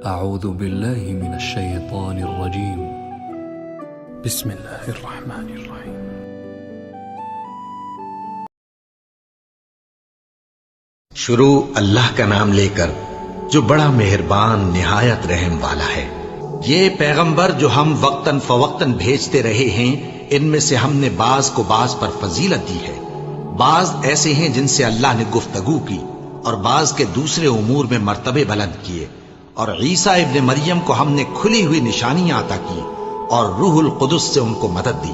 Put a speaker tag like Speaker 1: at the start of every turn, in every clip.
Speaker 1: أعوذ بالله من الشيطان الرجيم. بسم الله الرحمن الرحيم.
Speaker 2: شروع اللہ کا نام لے کر جو بڑا مہربان نہایت رحم والا ہے۔ یہ پیغمبر جو ہم وقتاً فوقتاً بھیجتے رہے ہیں، ان میں سے ہم نے بعض کو بعض پر فضیلت دی ہے۔ بعض ایسے ہیں جن سے اللہ نے گفتگو کی، اور بعض کے دوسرے امور میں مرتبے بلند کیے، اور عیسیٰ ابن مریم کو ہم نے کھلی ہوئی نشانیاں عطا کی اور روح القدس سے ان کو مدد دی،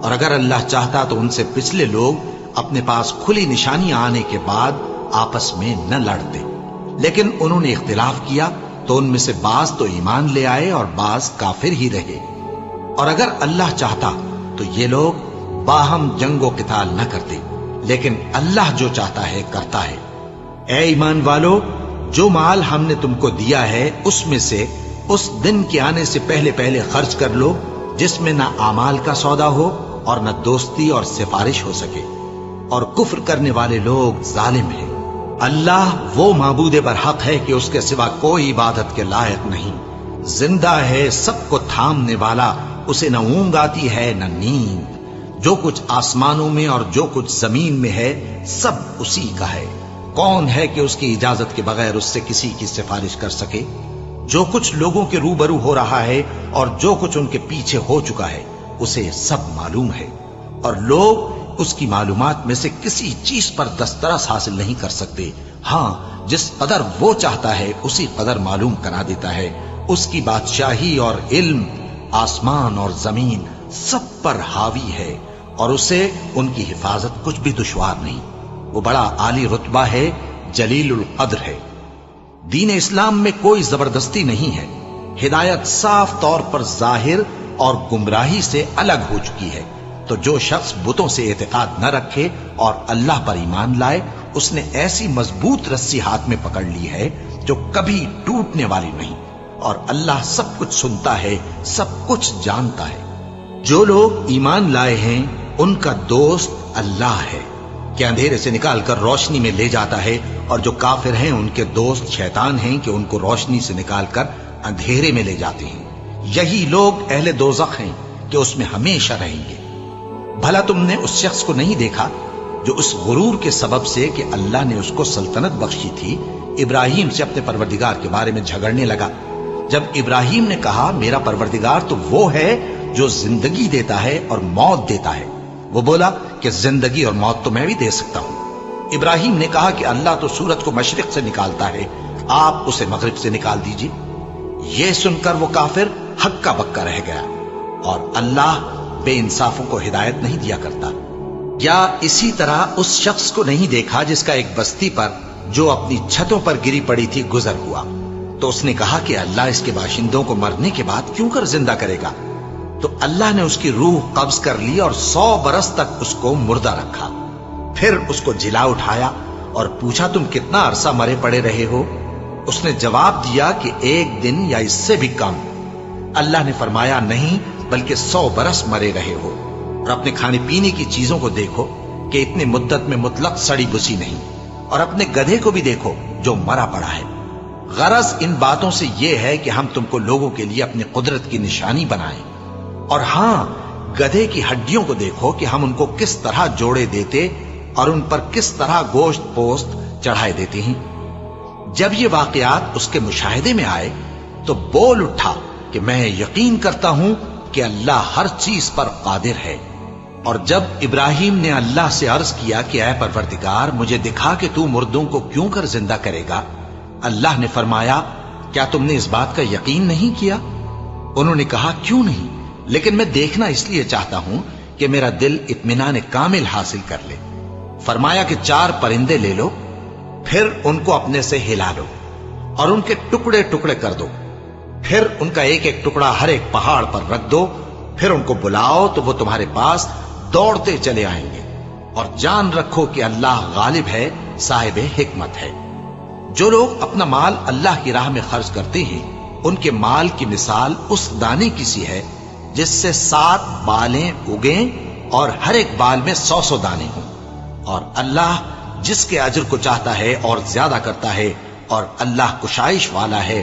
Speaker 2: اور اگر اللہ چاہتا تو ان سے پچھلے لوگ اپنے پاس کھلی نشانیاں آنے کے بعد آپس میں نہ لڑتے، لیکن انہوں نے اختلاف کیا تو ان میں سے بعض تو ایمان لے آئے اور بعض کافر ہی رہے۔ اور اگر اللہ چاہتا تو یہ لوگ باہم جنگ و قتال نہ کرتے، لیکن اللہ جو چاہتا ہے کرتا ہے۔ اے ایمان والو، جو مال ہم نے تم کو دیا ہے اس میں سے اس دن کے آنے سے پہلے پہلے خرچ کر لو جس میں نہ اعمال کا سودا ہو اور نہ دوستی اور سفارش ہو سکے، اور کفر کرنے والے لوگ ظالم ہیں۔ اللہ وہ معبود برحق ہے کہ اس کے سوا کوئی عبادت کے لائق نہیں، زندہ ہے، سب کو تھامنے والا، اسے نہ اونگ آتی ہے نہ نیند، جو کچھ آسمانوں میں اور جو کچھ زمین میں ہے سب اسی کا ہے۔ کون ہے کہ اس کی اجازت کے بغیر اس سے کسی کی سفارش کر سکے؟ جو کچھ لوگوں کے روبرو ہو رہا ہے اور جو کچھ ان کے پیچھے ہو چکا ہے اسے سب معلوم ہے، اور لوگ اس کی معلومات میں سے کسی چیز پر دسترس حاصل نہیں کر سکتے۔ ہاں، جس قدر وہ چاہتا ہے اسی قدر معلوم کرا دیتا ہے۔ اس کی بادشاہی اور علم آسمان اور زمین سب پر حاوی ہے، اور اسے ان کی حفاظت کچھ بھی دشوار نہیں۔ وہ بڑا عالی رتبہ ہے، جلیل القدر ہے۔ دین اسلام میں کوئی زبردستی نہیں ہے، ہدایت صاف طور پر ظاہر اور گمراہی سے الگ ہو چکی ہے۔ تو جو شخص بتوں سے اعتقاد نہ رکھے اور اللہ پر ایمان لائے، اس نے ایسی مضبوط رسی ہاتھ میں پکڑ لی ہے جو کبھی ٹوٹنے والی نہیں، اور اللہ سب کچھ سنتا ہے، سب کچھ جانتا ہے۔ جو لوگ ایمان لائے ہیں ان کا دوست اللہ ہے کہ اندھیرے سے نکال کر روشنی میں لے جاتا ہے، اور جو کافر ہیں ان کے دوست شیطان ہیں کہ ان کو روشنی سے نکال کر اندھیرے میں لے جاتے ہیں۔ یہی لوگ اہل دوزخ ہیں کہ اس میں ہمیشہ رہیں گے۔ بھلا تم نے اس شخص کو نہیں دیکھا جو اس غرور کے سبب سے کہ اللہ نے اس کو سلطنت بخشی تھی، ابراہیم سے اپنے پروردگار کے بارے میں جھگڑنے لگا؟ جب ابراہیم نے کہا میرا پروردگار تو وہ ہے جو زندگی دیتا ہے اور موت دیتا ہے، وہ بولا کہ زندگی اور موت تو میں بھی دے سکتا ہوں۔ ابراہیم نے کہا کہ اللہ تو سورج کو مشرق سے نکالتا ہے، آپ اسے مغرب سے نکال دیجیے۔ یہ سن کر وہ کافر ہکا بکا رہ گیا، اور اللہ بے انصافوں کو ہدایت نہیں دیا کرتا۔ یا اسی طرح اس شخص کو نہیں دیکھا جس کا ایک بستی پر جو اپنی چھتوں پر گری پڑی تھی گزر ہوا، تو اس نے کہا کہ اللہ اس کے باشندوں کو مرنے کے بعد کیوں کر زندہ کرے گا؟ تو اللہ نے اس کی روح قبض کر لی اور 100 برس تک اس کو مردہ رکھا۔ پھر اس کو جلا اٹھایا اور پوچھا تم کتنا عرصہ مرے پڑے رہے ہو؟ اس نے جواب دیا کہ 1 دن یا اس سے بھی کم۔ اللہ نے فرمایا نہیں، بلکہ 100 برس مرے رہے ہو، اور اپنے کھانے پینے کی چیزوں کو دیکھو کہ اتنی مدت میں مطلق سڑی بسی نہیں، اور اپنے گدھے کو بھی دیکھو جو مرا پڑا ہے۔ غرض ان باتوں سے یہ ہے کہ ہم تم کو لوگوں کے لیے اپنی قدرت کی نشانی بنائیں۔ اور ہاں، گدھے کی ہڈیوں کو دیکھو کہ ہم ان کو کس طرح جوڑے دیتے اور ان پر کس طرح گوشت پوست چڑھائے دیتے ہیں۔ جب یہ واقعات اس کے مشاہدے میں آئے تو بول اٹھا کہ میں یقین کرتا ہوں کہ اللہ ہر چیز پر قادر ہے۔ اور جب ابراہیم نے اللہ سے عرض کیا کہ اے پروردگار مجھے دکھا کہ تو مردوں کو کیوں کر زندہ کرے گا، اللہ نے فرمایا کیا تم نے اس بات کا یقین نہیں کیا؟ انہوں نے کہا کیوں نہیں، لیکن میں دیکھنا اس لیے چاہتا ہوں کہ میرا دل اطمینان کامل حاصل کر لے۔ فرمایا کہ 4 پرندے لے لو، پھر ان کو اپنے سے ہلا لو اور ان کے ٹکڑے ٹکڑے کر دو، پھر ان کا ایک ایک ٹکڑا ہر ایک پہاڑ پر رکھ دو، پھر ان کو بلاؤ تو وہ تمہارے پاس دوڑتے چلے آئیں گے، اور جان رکھو کہ اللہ غالب ہے، صاحب حکمت ہے۔ جو لوگ اپنا مال اللہ کی راہ میں خرچ کرتے ہیں ان کے مال کی مثال اس دانے کی سی ہے جس سے 7 بالیں اگیں اور ہر ایک بال میں 100 دانے ہوں، اور اللہ جس کے اجر کو چاہتا ہے اور زیادہ کرتا ہے، اور اللہ کشائش والا ہے،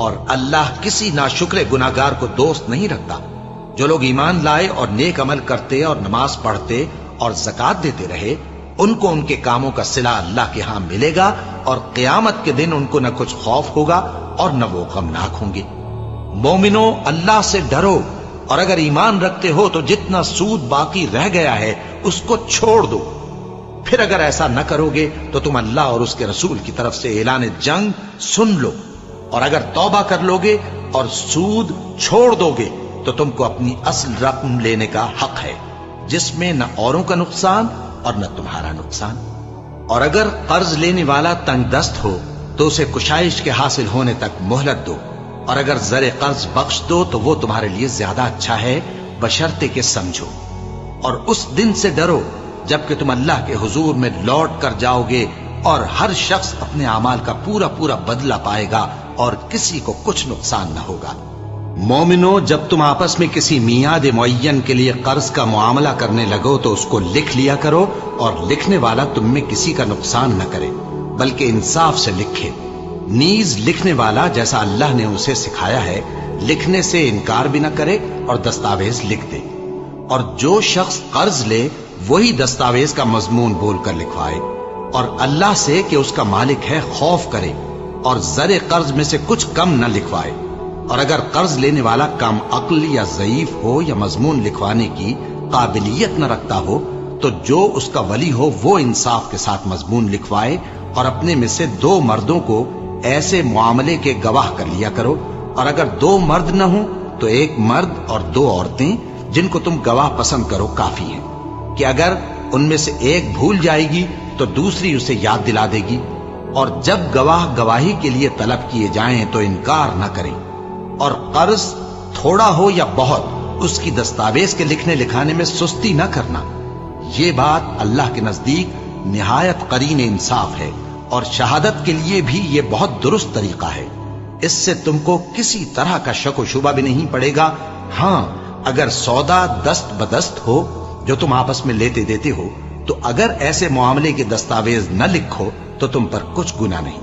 Speaker 2: اور اللہ کسی ناشکر گناہگار کو دوست نہیں رکھتا۔ جو لوگ ایمان لائے اور نیک عمل کرتے اور نماز پڑھتے اور زکات دیتے رہے، ان کو ان کے کاموں کا صلہ اللہ کے ہاں ملے گا، اور قیامت کے دن ان کو نہ کچھ خوف ہوگا اور نہ وہ غمناک ہوں گے۔ مومنو، اللہ سے ڈرو، اور اگر ایمان رکھتے ہو تو جتنا سود باقی رہ گیا ہے اس کو چھوڑ دو۔ پھر اگر ایسا نہ کرو گے تو تم اللہ اور اس کے رسول کی طرف سے اعلان جنگ سن لو، اور اگر توبہ کر لو گے اور سود چھوڑ دو گے تو تم کو اپنی اصل رقم لینے کا حق ہے، جس میں نہ اوروں کا نقصان اور نہ تمہارا نقصان۔ اور اگر قرض لینے والا تنگ دست ہو تو اسے کشائش کے حاصل ہونے تک مہلت دو، اور اگر زر قرض بخش دو تو وہ تمہارے لیے زیادہ اچھا ہے، بشرطے کہ سمجھو۔ اور اس دن سے ڈرو جبکہ تم اللہ کے حضور میں لوٹ کر جاؤ گے، اور ہر شخص اپنے اعمال کا پورا پورا بدلہ پائے گا، اور کسی کو کچھ نقصان نہ ہوگا۔ مومنو، جب تم آپس میں کسی میعاد معین کے لیے قرض کا معاملہ کرنے لگو تو اس کو لکھ لیا کرو، اور لکھنے والا تم میں کسی کا نقصان نہ کرے بلکہ انصاف سے لکھے۔ نیز لکھنے والا جیسا اللہ نے اسے سکھایا ہے لکھنے سے انکار بھی نہ کرے اور دستاویز لکھ دے۔ اور جو شخص قرض لے وہی دستاویز کا مضمون بول کر لکھوائے، اور اللہ سے کہ اس کا مالک ہے خوف کرے، اور زر قرض میں سے کچھ کم نہ لکھوائے۔ اور اگر قرض لینے والا کم عقل یا ضعیف ہو یا مضمون لکھوانے کی قابلیت نہ رکھتا ہو تو جو اس کا ولی ہو وہ انصاف کے ساتھ مضمون لکھوائے، اور اپنے میں سے 2 مردوں کو ایسے معاملے کے گواہ کر لیا کرو، اور اگر 2 مرد نہ ہوں تو 1 مرد اور 2 عورتیں جن کو تم گواہ پسند کرو کافی ہیں، کہ اگر ان میں سے ایک بھول جائے گی تو دوسری اسے یاد دلا دے گی۔ اور جب گواہ گواہی کے لیے طلب کیے جائیں تو انکار نہ کریں۔ اور قرض تھوڑا ہو یا بہت اس کی دستاویز کے لکھنے لکھانے میں سستی نہ کرنا، یہ بات اللہ کے نزدیک نہایت قرین انصاف ہے، اور شہادت کے لیے بھی یہ بہت درست طریقہ ہے۔ اس سے تم کو کسی طرح کا شک و شبہ بھی نہیں پڑے گا۔ ہاں، اگر سودا دست بدست ہو جو تم آپس میں لیتے دیتے ہو تو اگر ایسے معاملے کے دستاویز نہ لکھو تو تم پر کچھ گناہ نہیں۔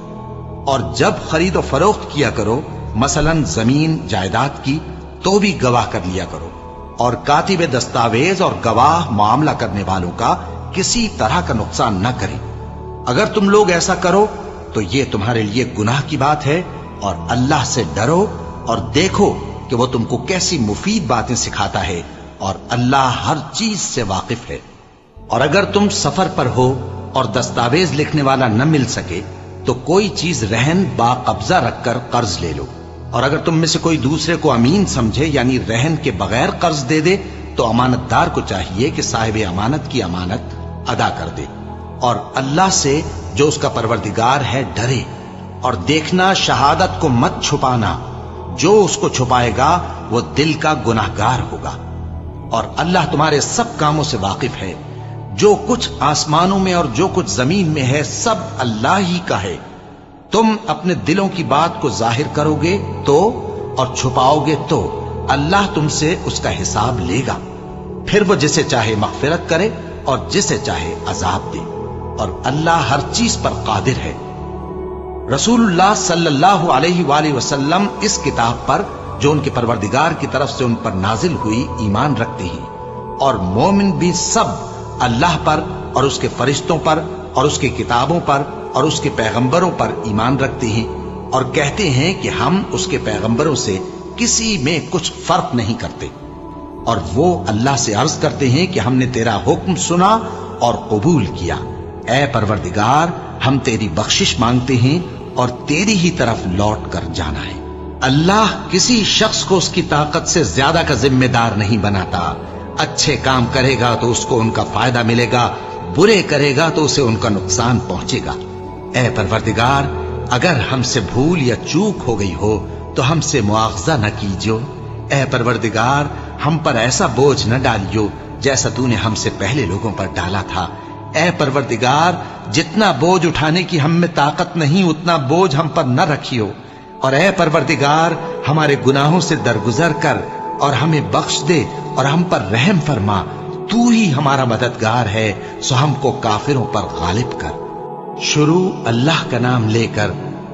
Speaker 2: اور جب خرید و فروخت کیا کرو، مثلا زمین جائیداد کی، تو بھی گواہ کر لیا کرو، اور کاتب دستاویز اور گواہ معاملہ کرنے والوں کا کسی طرح کا نقصان نہ کریں۔ اگر تم لوگ ایسا کرو تو یہ تمہارے لیے گناہ کی بات ہے، اور اللہ سے ڈرو اور دیکھو کہ وہ تم کو کیسی مفید باتیں سکھاتا ہے، اور اللہ ہر چیز سے واقف ہے۔ اور اگر تم سفر پر ہو اور دستاویز لکھنے والا نہ مل سکے تو کوئی چیز رہن با قبضہ رکھ کر قرض لے لو، اور اگر تم میں سے کوئی دوسرے کو امین سمجھے یعنی رہن کے بغیر قرض دے دے تو امانت دار کو چاہیے کہ صاحب امانت کی امانت ادا کر دے، اور اللہ سے جو اس کا پروردگار ہے ڈرے، اور دیکھنا شہادت کو مت چھپانا، جو اس کو چھپائے گا وہ دل کا گناہگار ہوگا۔ اور اللہ تمہارے سب کاموں سے واقف ہے، جو کچھ آسمانوں میں اور جو کچھ زمین میں ہے سب اللہ ہی کا ہے۔ تم اپنے دلوں کی بات کو ظاہر کرو گے تو اور چھپاؤ گے تو اللہ تم سے اس کا حساب لے گا، پھر وہ جسے چاہے مغفرت کرے اور جسے چاہے عذاب دے، اور اللہ ہر چیز پر قادر ہے۔ رسول اللہ صلی اللہ علیہ وآلہ وسلم اس کتاب پر جو ان کے پروردگار کی طرف سے ان پر نازل ہوئی ایمان رکھتے ہیں، اور مومن بھی سب اللہ پر اور اس کے فرشتوں پر اور اس کی کتابوں پر اور اس کے پیغمبروں پر ایمان رکھتے ہیں، اور کہتے ہیں کہ ہم اس کے پیغمبروں سے کسی میں کچھ فرق نہیں کرتے، اور وہ اللہ سے عرض کرتے ہیں کہ ہم نے تیرا حکم سنا اور قبول کیا۔ اے پروردگار، ہم تیری بخشش مانگتے ہیں اور تیری ہی طرف لوٹ کر جانا ہے۔ اللہ کسی شخص کو اس کی طاقت سے زیادہ کا ذمہ دار نہیں بناتا۔ اچھے کام کرے گا تو اس کو ان کا فائدہ ملے گا، برے کرے گا تو اسے ان کا نقصان پہنچے گا۔ اے پروردگار، اگر ہم سے بھول یا چوک ہو گئی ہو تو ہم سے مواخذہ نہ کیجو۔ اے پروردگار، ہم پر ایسا بوجھ نہ ڈالیو جیسا تو نے ہم سے پہلے لوگوں پر ڈالا تھا۔ اے پروردگار، جتنا بوجھ اٹھانے کی ہم میں طاقت نہیں اتنا بوجھ ہم پر نہ رکھیو، اور اے پروردگار، ہمارے گناہوں سے درگزر کر اور ہمیں بخش دے اور ہم پر رحم فرما۔ تو ہی ہمارا مددگار ہے، سو ہم کو کافروں پر غالب کر۔ شروع اللہ کا نام لے کر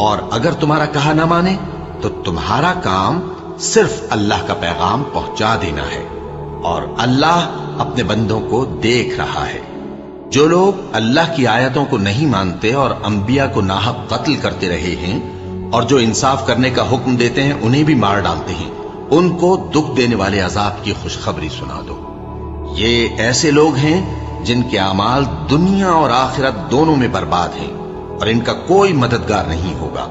Speaker 2: اور اگر تمہارا کہا نہ مانے تو تمہارا کام صرف اللہ کا پیغام پہنچا دینا ہے، اور اللہ اپنے بندوں کو دیکھ رہا ہے۔ جو لوگ اللہ کی آیتوں کو نہیں مانتے اور انبیاء کو ناحق قتل کرتے رہے ہیں، اور جو انصاف کرنے کا حکم دیتے ہیں انہیں بھی مار ڈالتے ہیں، ان کو دکھ دینے والے عذاب کی خوشخبری سنا دو۔ یہ ایسے لوگ ہیں جن کے اعمال دنیا اور آخرت دونوں میں برباد ہیں، اور ان کا کوئی مددگار نہیں ہوگا۔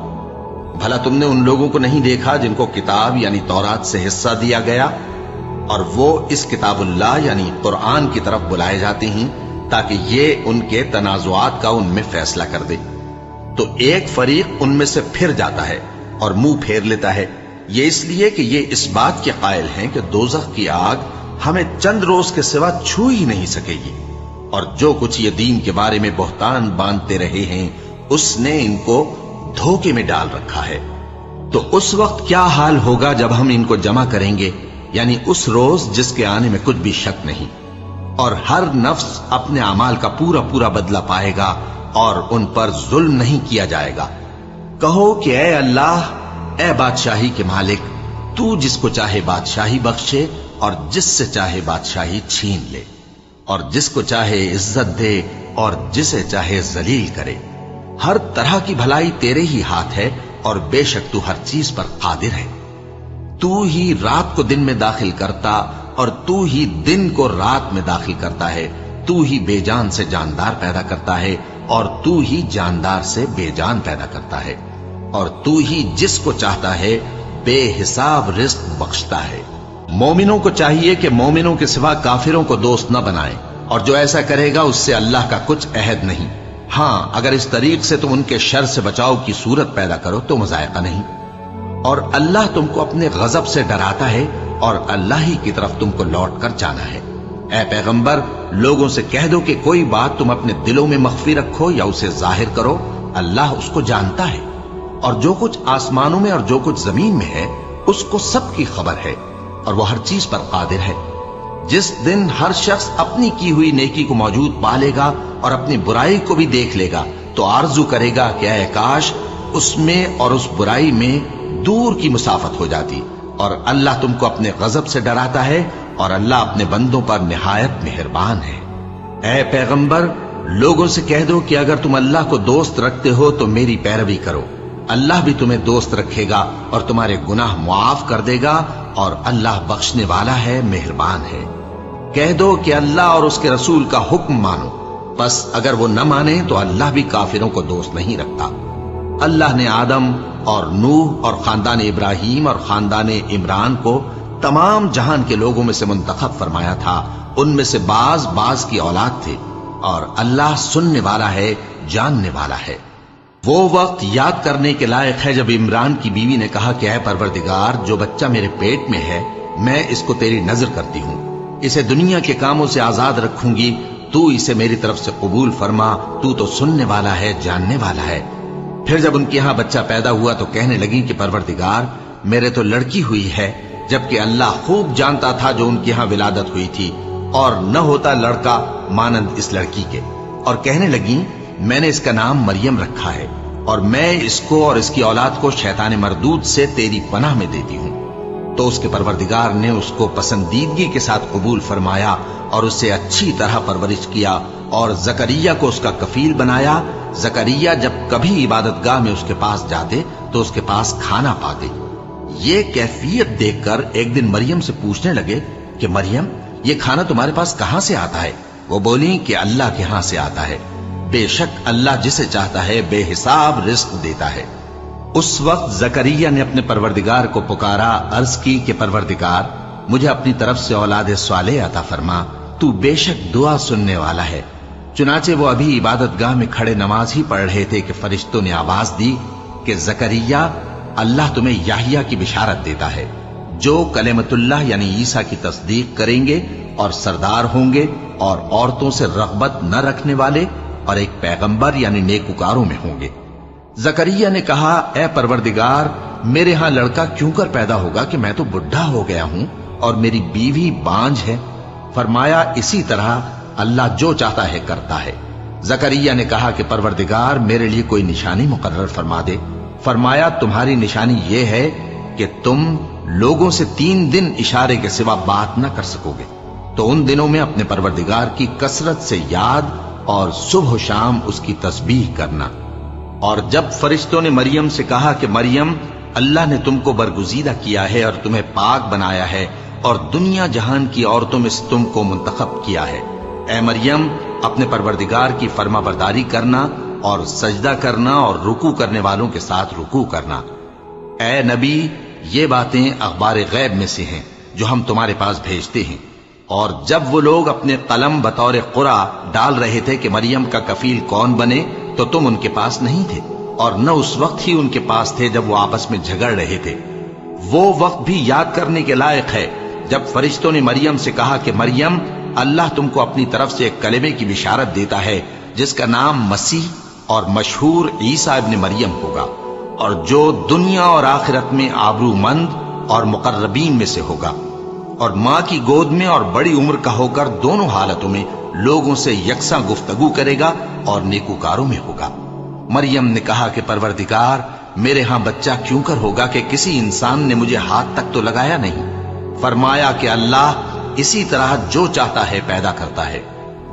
Speaker 2: بھلا تم نے ان لوگوں کو نہیں دیکھا جن کو کتاب یعنی تورات سے حصہ دیا گیا، اور وہ اس کتاب اللہ یعنی قرآن کی طرف بلائے جاتے ہیں تاکہ یہ ان کے تنازعات کا ان میں فیصلہ کر دے؟ تو ایک فریق ان میں سے پھر جاتا ہے اور منہ پھیر لیتا ہے، یہ اس لیے کہ یہ اس بات کے قائل ہیں کہ دوزخ کی آگ ہمیں چند روز کے سوا چھو ہی نہیں سکے گی، اور جو کچھ یہ دین کے بارے میں بہتان باندھتے رہے ہیں اس نے ان کو دھوکے میں ڈال رکھا ہے۔ تو اس وقت کیا حال ہوگا جب ہم ان کو جمع کریں گے، یعنی اس روز جس کے آنے میں کچھ بھی شک نہیں، اور ہر نفس اپنے اعمال کا پورا پورا بدلہ پائے گا اور ان پر ظلم نہیں کیا جائے گا۔ کہو کہ اے اللہ، اے بادشاہی کے مالک، تو جس کو چاہے بادشاہی بخشے اور جس سے چاہے بادشاہی چھین لے، اور جس کو چاہے عزت دے اور جسے چاہے ذلیل کرے۔ ہر طرح کی بھلائی تیرے ہی ہاتھ ہے، اور بے شک تو ہر چیز پر قادر ہے۔ تو ہی رات کو دن میں داخل کرتا اور تو ہی دن کو رات میں داخل کرتا ہے، تو ہی بے جان سے جاندار پیدا کرتا ہے اور تو ہی جاندار سے بے جان پیدا کرتا ہے، اور تو ہی جس کو چاہتا ہے بے حساب رزق بخشتا ہے۔ مومنوں کو چاہیے کہ مومنوں کے سوا کافروں کو دوست نہ بنائیں، اور جو ایسا کرے گا اس سے اللہ کا کچھ عہد نہیں۔ ہاں، اگر اس طریق سے تم ان کے شر سے بچاؤ کی صورت پیدا کرو تو مذائقہ نہیں۔ اور اللہ تم کو اپنے غضب سے ڈراتا ہے، اور اللہ ہی کی طرف تم کو لوٹ کر جانا ہے۔ اے پیغمبر، لوگوں سے کہہ دو کہ کوئی بات تم اپنے دلوں میں مخفی رکھو یا اسے ظاہر کرو، اللہ اس کو جانتا ہے، اور جو کچھ آسمانوں میں اور جو کچھ زمین میں ہے اس کو سب کی خبر ہے، اور وہ ہر چیز پر قادر ہے۔ جس دن ہر شخص اپنی کی ہوئی نیکی کو موجود پا لے گا اور اپنی برائی کو بھی دیکھ لے گا تو آرزو کرے گا کہ اے کاش اس میں اور اس برائی میں دور کی مسافت ہو جاتی، اور اللہ تم کو اپنے غضب سے ڈراتا ہے، اور اللہ اپنے بندوں پر نہایت مہربان ہے۔ اے پیغمبر، لوگوں سے کہہ دو کہ اگر تم اللہ کو دوست رکھتے ہو تو میری پیروی کرو، اللہ بھی تمہیں دوست رکھے گا اور تمہارے گناہ معاف کر دے گا، اور اللہ بخشنے والا ہے، مہربان ہے۔ کہہ دو کہ اللہ اور اس کے رسول کا حکم مانو، پس اگر وہ نہ مانے تو اللہ بھی کافروں کو دوست نہیں رکھتا۔ اللہ نے آدم اور نوح اور خاندان ابراہیم اور خاندان عمران کو تمام جہان کے لوگوں میں سے منتخب فرمایا تھا، ان میں سے بعض کی اولاد تھے، اور اللہ سننے والا ہے، جاننے والا ہے۔ وہ وقت یاد کرنے کے لائق ہے جب عمران کی بیوی نے کہا کہ اے پروردگار، جو بچہ میرے پیٹ میں ہے میں اس کو تیری نظر کرتی ہوں، اسے دنیا کے کاموں سے آزاد رکھوں گی، تو اسے میری طرف سے قبول فرما، تو سننے والا ہے، جاننے والا ہے۔ پھر جب ان کے یہاں بچہ پیدا ہوا تو کہنے لگی کہ پروردگار، میرے تو لڑکی ہوئی ہے، جبکہ اللہ خوب جانتا تھا جو ان کے ہاں ولادت ہوئی تھی، اور نہ ہوتا لڑکا مانند اس لڑکی کے۔ اور کہنے لگی میں نے اس کا نام مریم رکھا ہے، اور میں اس کو اور اس کی اولاد کو شیطان مردود سے تیری پناہ میں دیتی ہوں۔ تو اس کے پروردگار نے اس کو پسندیدگی کے ساتھ قبول فرمایا اور اسے اچھی طرح پرورش کیا، اور زکریا کو اس کا کفیل بنایا۔ زکریا جب کبھی عبادت گاہ میں اس کے پاس جاتے تو اس کے پاس کھانا پاتے۔ یہ کیفیت دیکھ کر ایک دن مریم سے پوچھنے لگے کہ مریم، یہ کھانا تمہارے پاس کہاں سے آتا ہے؟ وہ بولی کہ اللہ کے ہاں سے آتا ہے، بے شک اللہ جسے چاہتا ہے بے حساب رزق دیتا ہے۔ اس وقت زکریا نے اپنے پروردگار کو پکارا، عرض کی کہ پروردگار، مجھے اپنی طرف سے اولاد صالح عطا فرما، تو بے شک دعا سننے والا ہے۔ چنانچہ وہ ابھی عبادت گاہ میں کھڑے نماز ہی پڑھ رہے تھے کہ فرشتوں نے آواز دی کہ زکریا، اللہ تمہیں یحییٰ کی بشارت دیتا ہے، جو کلمۃ اللہ یعنی عیسیٰ کی تصدیق کریں گے اور سردار ہوں گے، اور عورتوں سے رغبت نہ رکھنے والے، اور ایک پیغمبر یعنی نیکوکاروں میں ہوں گے۔ زکریا نے کہا، اے پروردگار، میرے ہاں لڑکا کیوں کر پیدا ہوگا کہ میں تو بڈھا ہو گیا ہوں اور میری بیوی بانجھ ہے؟ فرمایا، اسی طرح اللہ جو چاہتا ہے کرتا ہے۔ زکریا نے کہا کہ پروردگار، میرے لیے کوئی نشانی مقرر فرما دے۔ فرمایا تمہاری نشانی یہ ہے کہ تم لوگوں سے 3 دن اشارے کے سوا بات نہ کر سکو گے، تو ان دنوں میں اپنے پروردگار کی کثرت سے یاد اور صبح و شام اس کی تسبیح کرنا۔ اور جب فرشتوں نے مریم سے کہا کہ مریم، اللہ نے تم کو برگزیدہ کیا ہے اور تمہیں پاک بنایا ہے اور دنیا جہان کی عورتوں میں سے تم کو منتخب کیا ہے، اے مریم اپنے پروردگار کی فرما برداری کرنا اور سجدہ کرنا اور رکوع کرنے والوں کے ساتھ رکوع کرنا۔ اے نبی، یہ باتیں اخبار غیب میں سے ہیں جو ہم تمہارے پاس بھیجتے ہیں۔ اور جب وہ لوگ اپنے قلم بطور قرعہ ڈال رہے تھے کہ مریم کا کفیل کون بنے، تو تم ان کے پاس نہیں تھے، اور نہ اس وقت ہی ان کے پاس تھے جب وہ آپس میں جھگڑ رہے تھے۔ وہ وقت بھی یاد کرنے کے لائق ہے جب فرشتوں نے مریم سے کہا کہ مریم، اللہ تم کو اپنی طرف سے ایک کلمے کی بشارت دیتا ہے جس کا نام مسیح اور مشہور عیسیٰ ابن مریم ہوگا، اور جو دنیا اور آخرت میں آبرو مند اور مقربین میں سے ہوگا، اور ماں کی گود میں اور بڑی عمر کا ہو کر دونوں حالتوں میں لوگوں سے یکساں گفتگو کرے گا اور نیکوکاروں میں ہوگا۔ مریم نے کہا کہ پروردگار، میرے ہاں بچہ کیوں کر ہوگا کہ کسی انسان نے مجھے ہاتھ تک تو لگایا نہیں؟ فرمایا کہ اللہ اسی طرح جو چاہتا ہے پیدا کرتا ہے،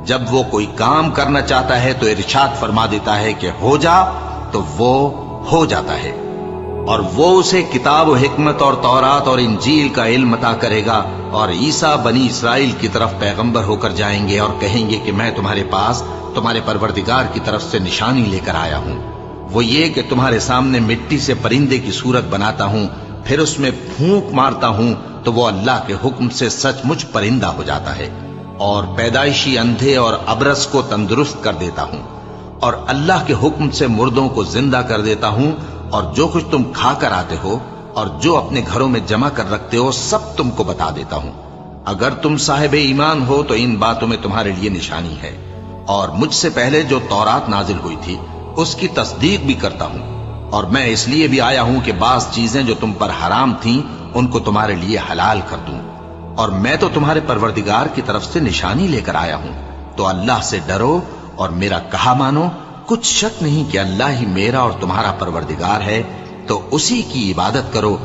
Speaker 2: جب وہ کوئی کام کرنا چاہتا ہے تو ارشاد فرما دیتا ہے کہ ہو جا، تو وہ ہو جاتا ہے۔ اور وہ اسے کتاب و حکمت اور تورات اور انجیل کا علم عطا کرے گا، اور عیسیٰ بنی اسرائیل کی طرف پیغمبر ہو کر جائیں گے اور کہیں گے کہ میں تمہارے پاس تمہارے پروردگار کی طرف سے نشانی لے کر آیا ہوں، وہ یہ کہ تمہارے سامنے مٹی سے پرندے کی صورت بناتا ہوں، پھر اس میں پھونک مارتا ہوں تو وہ اللہ کے حکم سے سچ مچ پرندہ ہو جاتا ہے، اور پیدائشی اندھے اور ابرص کو تندرست کر دیتا ہوں، اور اللہ کے حکم سے مردوں کو زندہ کر دیتا ہوں، اور جو کچھ تم کھا کر آتے ہو اور جو اپنے گھروں میں جمع کر رکھتے ہو سب تم کو بتا دیتا ہوں۔ اگر تم صاحب ایمان ہو تو ان باتوں میں تمہارے لیے نشانی ہے، اور مجھ سے پہلے جو تورات نازل ہوئی تھی اس کی تصدیق بھی کرتا ہوں، اور میں اس لیے بھی آیا ہوں کہ بعض چیزیں جو تم پر حرام تھیں ان کو تمہارے لیے حلال کر دوں، اور میں تو تمہارے پروردگار کی طرف سے نشانی لے کر آیا ہوں، تو اللہ سے ڈرو اور میرا کہا مانو۔ کچھ شک نہیں کہ اللہ ہی میرا اور تمہارا پروردگار ہے، تو اسی کی عبادت کرو،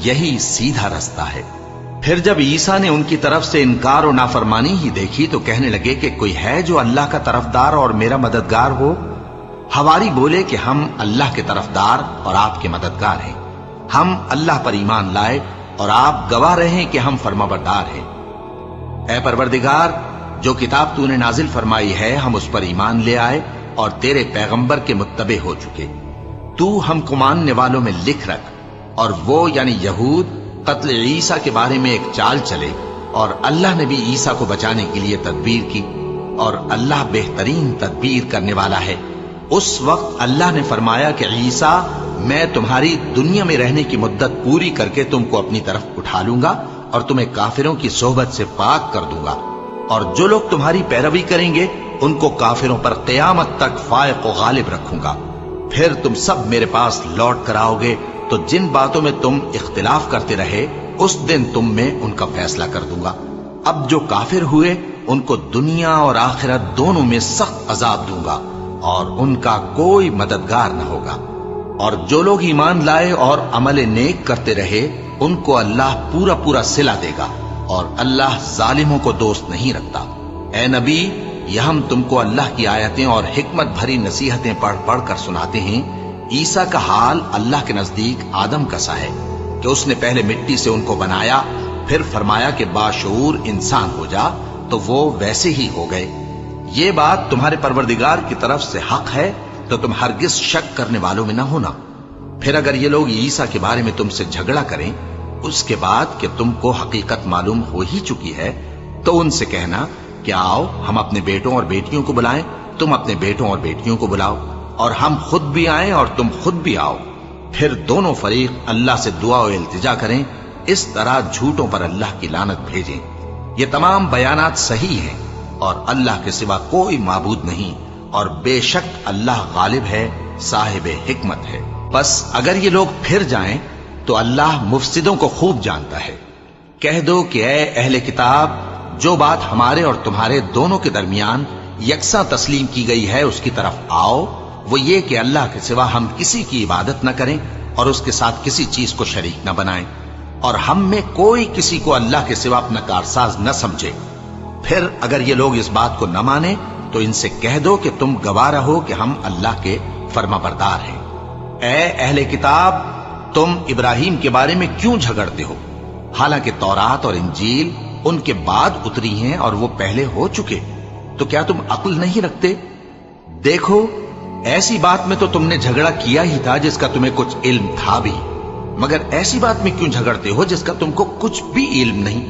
Speaker 2: یہی سیدھا رستہ ہے۔ پھر جب عیسیٰ نے ان کی طرف سے انکار و نافرمانی ہی دیکھی تو کہنے لگے کہ کوئی ہے جو اللہ کا طرفدار اور میرا مددگار ہو؟ حواری بولے کہ ہم اللہ کے طرفدار اور آپ کے مددگار ہیں، ہم اللہ پر ایمان لائے اور آپ گواہ رہیں کہ ہم فرمانبردار ہیں۔ اے پروردگار، جو کتاب تو نے نازل فرمائی ہے ہم اس پر ایمان لے آئے اور تیرے پیغمبر کے متبع ہو چکے، تو ہم کو ماننے والوں میں لکھ رکھ۔ اور وہ یعنی یہود قتل عیسیٰ کے بارے میں ایک چال چلے، اور اللہ نے بھی عیسیٰ کو بچانے کے لیے تدبیر کی، اور اللہ بہترین تدبیر کرنے والا ہے۔ اس وقت اللہ نے فرمایا کہ عیسیٰ، میں تمہاری دنیا میں رہنے کی مدت پوری کر کے تم کو اپنی طرف اٹھا لوں گا اور تمہیں کافروں کی صحبت سے پاک کر دوں گا، اور جو لوگ تمہاری پیروی کریں گے ان کو کافروں پر قیامت تک فائق و غالب رکھوں گا۔ پھر تم سب میرے پاس لوٹ کر آؤ گے، تو جن باتوں میں تم اختلاف کرتے رہے اس دن تم میں ان کا فیصلہ کر دوں گا۔ اب جو کافر ہوئے ان کو دنیا اور آخرت دونوں میں سخت عذاب دوں گا، اور ان کا کوئی مددگار نہ ہوگا۔ اور جو لوگ ایمان لائے اور عمل نیک کرتے رہے ان کو اللہ پورا پورا صلہ دے گا، اور اللہ ظالموں کو دوست نہیں رکھتا۔ اے نبی، یہ ہم تم کو اللہ کی آیتیں اور حکمت بھری نصیحتیں پڑھ پڑھ کر سناتے ہیں۔ عیسیٰ کا حال اللہ کے نزدیک آدم کا سا ہے کہ اس نے پہلے مٹی سے ان کو بنایا، پھر فرمایا کہ باشعور انسان ہو جا، تو وہ ویسے ہی ہو گئے۔ یہ بات تمہارے پروردگار کی طرف سے حق ہے، تو تم ہرگز شک کرنے والوں میں نہ ہونا۔ پھر اگر یہ لوگ عیسیٰ کے بارے میں تم سے جھگڑا کریں اس کے بعد کہ تم کو حقیقت معلوم ہو ہی چکی ہے، تو ان سے کہنا کہ آؤ ہم اپنے بیٹوں اور بیٹیوں کو بلائیں، تم اپنے بیٹوں اور بیٹیوں کو بلاؤ، اور ہم خود بھی آئیں اور تم خود بھی آؤ، پھر دونوں فریق اللہ سے دعا و التجا کریں، اس طرح جھوٹوں پر اللہ کی لعنت بھیجیں۔ یہ تمام بیانات صحیح ہیں، اور اللہ کے سوا کوئی معبود نہیں، اور بے شک اللہ غالب ہے، صاحب حکمت ہے۔ بس اگر یہ لوگ پھر جائیں تو اللہ مفسدوں کو خوب جانتا ہے۔ کہہ دو کہ اے اہل کتاب، جو بات ہمارے اور تمہارے دونوں کے درمیان یکساں تسلیم کی گئی ہے اس کی طرف آؤ، وہ یہ کہ اللہ کے سوا ہم کسی کی عبادت نہ کریں اور اس کے ساتھ کسی چیز کو شریک نہ بنائیں، اور ہم میں کوئی کسی کو اللہ کے سوا اپنا کارساز نہ سمجھے۔ پھر اگر یہ لوگ اس بات کو نہ مانیں تو ان سے کہہ دو کہ تم گواہ رہو کہ ہم اللہ کے فرما بردار ہیں۔ اے اہل کتاب، تم ابراہیم کے بارے میں کیوں جھگڑتے ہو؟ حالانکہ تورات اور انجیل ان کے بعد اتری ہیں اور وہ پہلے ہو چکے، تو کیا تم عقل نہیں رکھتے؟ دیکھو، ایسی بات میں تو تم نے جھگڑا کیا ہی تھا جس کا تمہیں کچھ علم تھا بھی، مگر ایسی بات میں کیوں جھگڑتے ہو جس کا تم کو کچھ بھی علم نہیں؟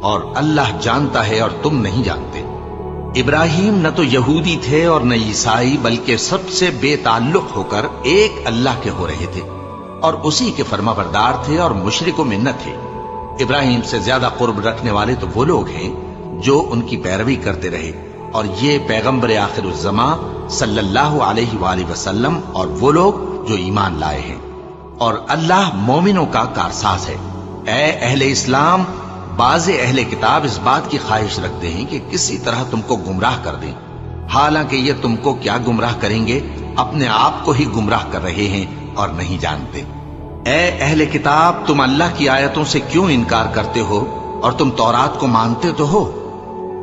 Speaker 2: اور اللہ جانتا ہے اور تم نہیں جانتے۔ ابراہیم نہ تو یہودی تھے اور نہ عیسائی، بلکہ سب سے بے تعلق ہو کر ایک اللہ کے ہو رہے تھے اور اسی کے فرما بردار تھے اور مشرکوں میں نہ تھے۔ ابراہیم سے زیادہ قرب رکھنے والے تو وہ لوگ ہیں جو ان کی پیروی کرتے رہے، اور یہ پیغمبر آخر الزماں صلی اللہ علیہ وآلہ وسلم اور وہ لوگ جو ایمان لائے ہیں، اور اللہ مومنوں کا کارساز ہے۔ اے اہل اسلام، بعض اہل کتاب اس بات کی خواہش رکھتے ہیں کہ کسی طرح تم کو گمراہ کر دیں، حالانکہ یہ تم کو کیا گمراہ کریں گے، اپنے آپ کو ہی گمراہ کر رہے ہیں اور نہیں جانتے۔ اے اہل کتاب، تم اللہ کی آیتوں سے کیوں انکار کرتے ہو اور تم تورات کو مانتے تو ہو؟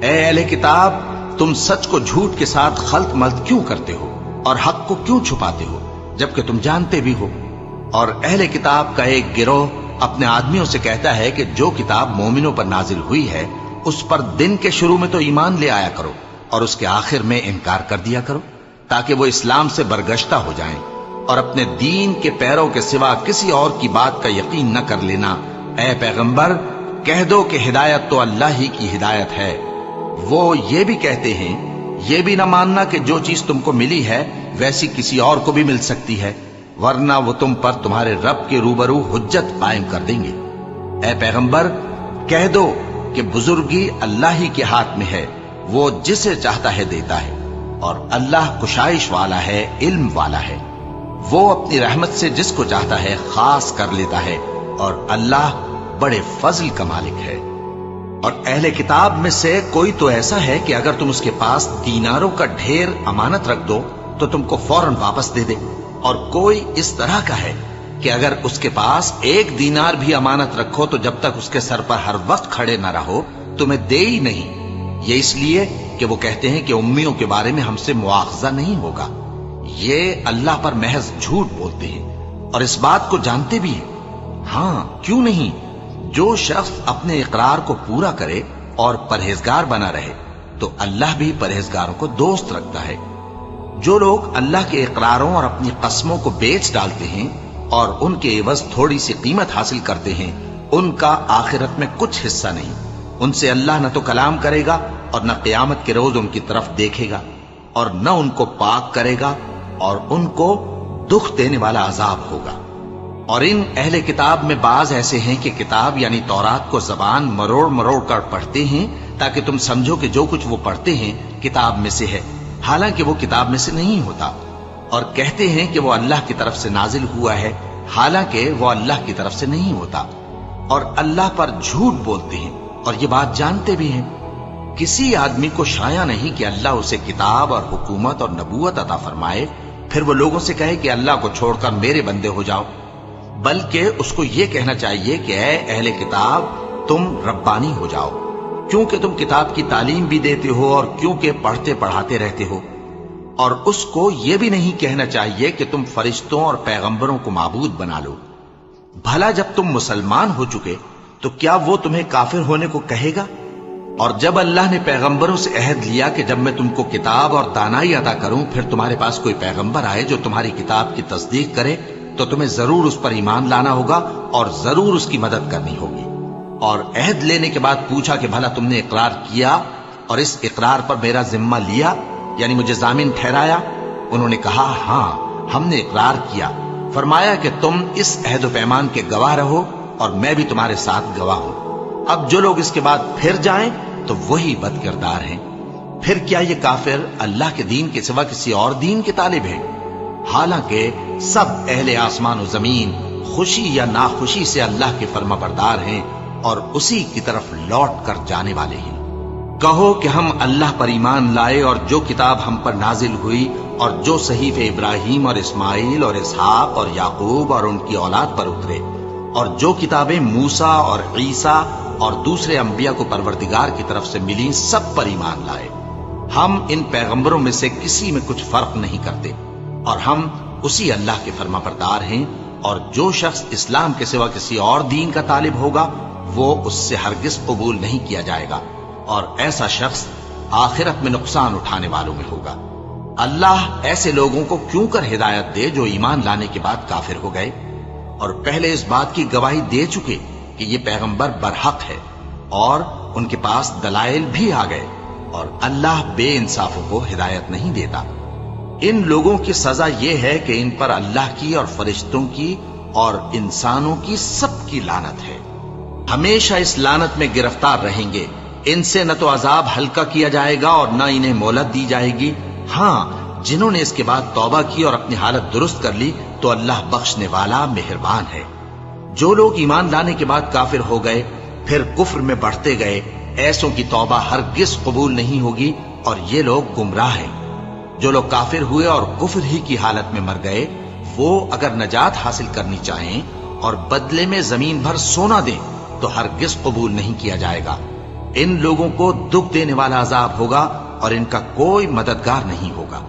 Speaker 2: اے اہل کتاب، تم سچ کو جھوٹ کے ساتھ خلط ملط کیوں کرتے ہو اور حق کو کیوں چھپاتے ہو جبکہ تم جانتے بھی ہو؟ اور اہل کتاب کا ایک گروہ اپنے آدمیوں سے کہتا ہے کہ جو کتاب مومنوں پر نازل ہوئی ہے اس پر دن کے شروع میں تو ایمان لے آیا کرو اور اس کے آخر میں انکار کر دیا کرو، تاکہ وہ اسلام سے برگشتہ ہو جائیں، اور اپنے دین کے پیروں کے سوا کسی اور کی بات کا یقین نہ کر لینا۔ اے پیغمبر، کہہ دو کہ ہدایت تو اللہ ہی کی ہدایت ہے۔ وہ یہ بھی کہتے ہیں، یہ بھی نہ ماننا کہ جو چیز تم کو ملی ہے ویسی کسی اور کو بھی مل سکتی ہے، ورنہ وہ تم پر تمہارے رب کے روبرو حجت قائم کر دیں گے۔ اے پیغمبر، کہہ دو کہ بزرگی اللہ ہی کے ہاتھ میں ہے، وہ جسے چاہتا ہے دیتا ہے، اور اللہ کشائش والا ہے، علم والا ہے۔ وہ اپنی رحمت سے جس کو چاہتا ہے خاص کر لیتا ہے، اور اللہ بڑے فضل کا مالک ہے۔ اور اہل کتاب میں سے کوئی تو ایسا ہے کہ اگر تم اس کے پاس دیناروں کا ڈھیر امانت رکھ دو تو تم کو فوراً واپس دے دے، اور کوئی اس طرح کا ہے کہ اگر اس کے پاس 1 دینار بھی امانت رکھو تو جب تک اس کے سر پر ہر وقت کھڑے نہ رہو تمہیں دے ہی نہیں۔ یہ اس لیے کہ وہ کہتے ہیں کہ امیوں کے بارے میں ہم سے مواخذہ نہیں ہوگا۔ یہ اللہ پر محض جھوٹ بولتے ہیں اور اس بات کو جانتے بھی ہیں۔ ہاں، کیوں نہیں؟ جو شخص اپنے اقرار کو پورا کرے اور پرہیزگار بنا رہے تو اللہ بھی پرہیزگاروں کو دوست رکھتا ہے۔ جو لوگ اللہ کے اقراروں اور اپنی قسموں کو بیچ ڈالتے ہیں اور ان کے عوض تھوڑی سی قیمت حاصل کرتے ہیں، ان کا آخرت میں کچھ حصہ نہیں۔ ان سے اللہ نہ تو کلام کرے گا اور نہ قیامت کے روز ان کی طرف دیکھے گا، اور نہ ان کو پاک کرے گا، اور ان کو دکھ دینے والا عذاب ہوگا۔ اور ان اہل کتاب میں بعض ایسے ہیں کہ کتاب یعنی تورات کو زبان مروڑ مروڑ کر پڑھتے ہیں تاکہ تم سمجھو کہ جو کچھ وہ پڑھتے ہیں کتاب میں سے ہے، حالانکہ وہ کتاب میں سے نہیں ہوتا، اور کہتے ہیں کہ وہ اللہ کی طرف سے نازل ہوا ہے، حالانکہ وہ اللہ کی طرف سے نہیں ہوتا، اور اللہ پر جھوٹ بولتے ہیں اور یہ بات جانتے بھی ہیں۔ کسی آدمی کو شایع نہیں کہ اللہ اسے کتاب اور حکومت اور نبوت عطا فرمائے، پھر وہ لوگوں سے کہے کہ اللہ کو چھوڑ کر میرے بندے ہو جاؤ، بلکہ اس کو یہ کہنا چاہیے کہ اے اہل کتاب، تم ربانی ہو جاؤ، کیونکہ تم کتاب کی تعلیم بھی دیتے ہو اور کیونکہ پڑھتے پڑھاتے رہتے ہو۔ اور اس کو یہ بھی نہیں کہنا چاہیے کہ تم فرشتوں اور پیغمبروں کو معبود بنا لو۔ بھلا جب تم مسلمان ہو چکے تو کیا وہ تمہیں کافر ہونے کو کہے گا؟ اور جب اللہ نے پیغمبروں سے عہد لیا کہ جب میں تم کو کتاب اور دانائی عطا کروں پھر تمہارے پاس کوئی پیغمبر آئے جو تمہاری کتاب کی تصدیق کرے تو تمہیں ضرور اس پر ایمان لانا ہوگا اور ضرور اس کی مدد کرنی ہوگی۔ اور عہد لینے کے بعد پوچھا کہ بھلا تم نے اقرار کیا اور اس اقرار پر میرا ذمہ لیا، یعنی مجھے ضامن ٹھہرایا؟ انہوں نے کہا ہاں، ہم نے اقرار کیا۔ فرمایا کہ تم اس عہد و پیمان کے گواہ رہو اور میں بھی تمہارے ساتھ گواہ ہوں۔ اب جو لوگ اس کے بعد پھر جائیں تو وہی بد کردار ہیں۔ پھر کیا یہ کافر اللہ کے دین کے سوا کسی اور دین کے طالب ہیں؟ حالانکہ سب اہل آسمان و زمین خوشی یا ناخوشی سے اللہ کے فرما بردار ہیں اور اسی کی طرف لوٹ کر جانے والے ہیں۔ کہو کہ ہم اللہ پر ایمان لائے اور جو کتاب ہم پر نازل ہوئی اور جو صحیفے ابراہیم اور اسماعیل اور اسحاق اور یعقوب اور ان کی اولاد پر اترے اور جو کتابیں موسیٰ اور عیسیٰ اور دوسرے انبیاء کو پروردگار کی طرف سے ملی سب پر ایمان لائے۔ ہم ان پیغمبروں میں سے کسی میں کچھ فرق نہیں کرتے اور ہم اسی اللہ کے فرما بردار ہیں، اور جو شخص اسلام کے سوا کسی اور دین کا طالب ہوگا وہ اس سے ہرگز قبول نہیں کیا جائے گا، اور ایسا شخص آخرت میں نقصان اٹھانے والوں میں ہوگا۔ اللہ ایسے لوگوں کو کیوں کر ہدایت دے جو ایمان لانے کے بعد کافر ہو گئے اور پہلے اس بات کی گواہی دے چکے کہ یہ پیغمبر برحق ہے اور ان کے پاس دلائل بھی آ گئے، اور اللہ بے انصافوں کو ہدایت نہیں دیتا۔ ان لوگوں کی سزا یہ ہے کہ ان پر اللہ کی اور فرشتوں کی اور انسانوں کی سب کی لعنت ہے، ہمیشہ اس لعنت میں گرفتار رہیں گے۔ ان سے نہ تو عذاب ہلکا کیا جائے گا اور نہ انہیں مہلت دی جائے گی۔ ہاں، جنہوں نے اس کے بعد توبہ کی اور اپنی حالت درست کر لی تو اللہ بخشنے والا مہربان ہے۔ جو لوگ ایمان لانے کے بعد کافر ہو گئے پھر کفر میں بڑھتے گئے، ایسوں کی توبہ ہرگز قبول نہیں ہوگی اور یہ لوگ گمراہ ہیں۔ جو لوگ کافر ہوئے اور کفر ہی کی حالت میں مر گئے، وہ اگر نجات حاصل کرنی چاہیں اور بدلے میں زمین بھر سونا دیں تو ہرگز قبول نہیں کیا جائے گا۔ ان لوگوں کو دکھ دینے والا عذاب ہوگا اور ان کا کوئی مددگار نہیں ہوگا۔